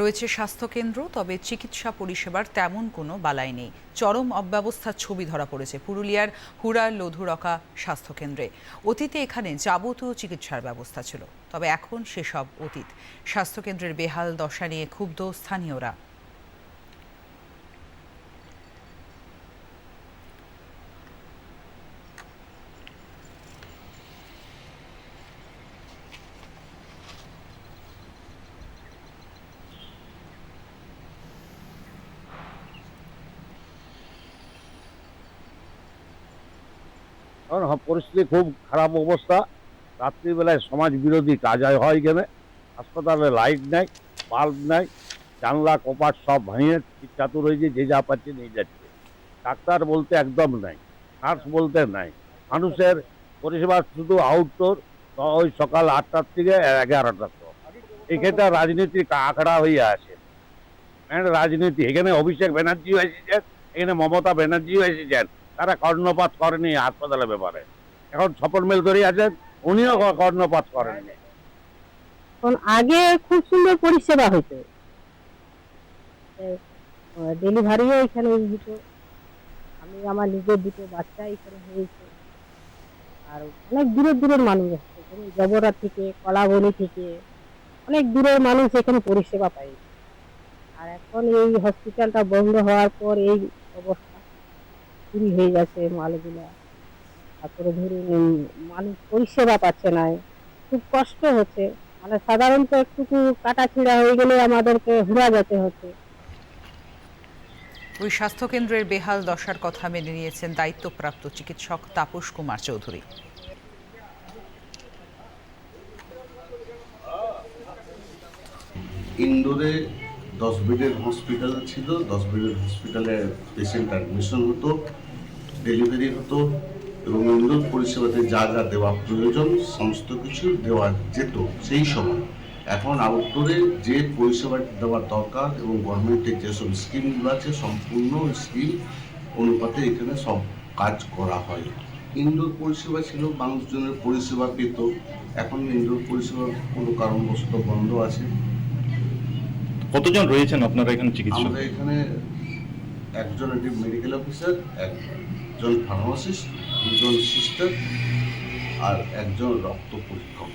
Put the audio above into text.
রয়েছে স্বাস্থ্যকেন্দ্র, তবে চিকিৎসা পরিষেবার তেমন কোনো বালাই নেই। চরম অব্যবস্থার ছবি ধরা পড়েছে পুরুলিয়ার হুড়ার লধুরকা স্বাস্থ্যকেন্দ্রে। অতীতে এখানে যাবতীয় চিকিৎসার ব্যবস্থা ছিল, তবে এখন সেসব অতীত। স্বাস্থ্যকেন্দ্রের বেহাল দশা নিয়ে ক্ষুব্ধ স্থানীয়রা। পরিস্থিতি খুব খারাপ অবস্থা। রাত্রিবেলায় সমাজ বিরোধী কাজ হয় এখানে। হাসপাতালে লাইট নাই, বাল্ব নাই, জানলা কপাট সব ভাঙিয়ে চাতুর হয়েছে, যে যা পাচ্ছে নিয়ে যাচ্ছে। ডাক্তার বলতে একদম নাই, নার্স বলতে নাই। মানুষের পরিষেবা শুধু আউটডোর, ওই সকাল 8টার থেকে 11টা। এক্ষেত্রে রাজনীতি আখড়া হয়ে আছে, রাজনীতি। এখানে অভিষেক ব্যানার্জিও এসেছেন, এখানে মমতা ব্যানার্জিও এসেছেন, তারা কর্ণপাত করেনি হাসপাতালের ব্যাপারে। এখন স্বপন মেলকরি আছেন, উনিও কর্ণপাত করেননি। আগে খুব সুন্দর পরিষেবা হতো, ডেলিভারিও এখানে হতো। আমি আমার নিজের দুটো বাচ্চা এখানে হয়েছে। আর অনেক দূরের দূরের মানুষ আসছে, জবরা থেকে, কলাবনি থেকে অনেক দূরের মানুষ এখানে পরিষেবা পায়। আর এখন এই হসপিটালটা বন্ধ হওয়ার পর এই অবস্থা, চুরি হয়ে গেছে মালগুলা। তারপরে ধরুন মানুষ পরিষেবা পাচ্ছে না, খুব কষ্ট হচ্ছে। মানে সাধারণত একটুকু কাটা ছিঁড়া হয়ে গেলে আমাদেরকে হুড়া যেতে হচ্ছে। ওই স্বাস্থ্যকেন্দ্রের বেহাল দশার কথা মেনে নিয়েছেন দায়িত্বপ্রাপ্ত চিকিৎসক তাপস কুমার চৌধুরী। ইন্দোরে 10 বেডের হসপিটাল ছিল। 10 বেডের হসপিটালে পেশেন্ট অ্যাডমিশন হতো, ডেলিভারি হতো, এবং ইন্দোর পরিষেবাতে যা যা দেওয়া প্রয়োজন সমস্ত কিছু দেওয়া যেত সেই সময়। এখন আউটডোরে যে পরিষেবা দেওয়ার দরকার এবং গভর্নমেন্টের যেসব স্কিমগুলো আছে সম্পূর্ণ স্কিম অনুপাতে এখানে সব কাজ করা হয়। ইনডোর পরিষেবা ছিল, মানুষজনের পরিষেবা পেত। এখন ইনডোর পরিষেবা কোনো কারণবশত বন্ধ আছে। কতজন রয়েছেন আপনারা এখানে চিকিৎসক? আমরা এখানে একজন মেডিকেল অফিসার, একজন ফার্মাসিস্ট, দুজন সিস্টার আর একজন রক্ত পরীক্ষক।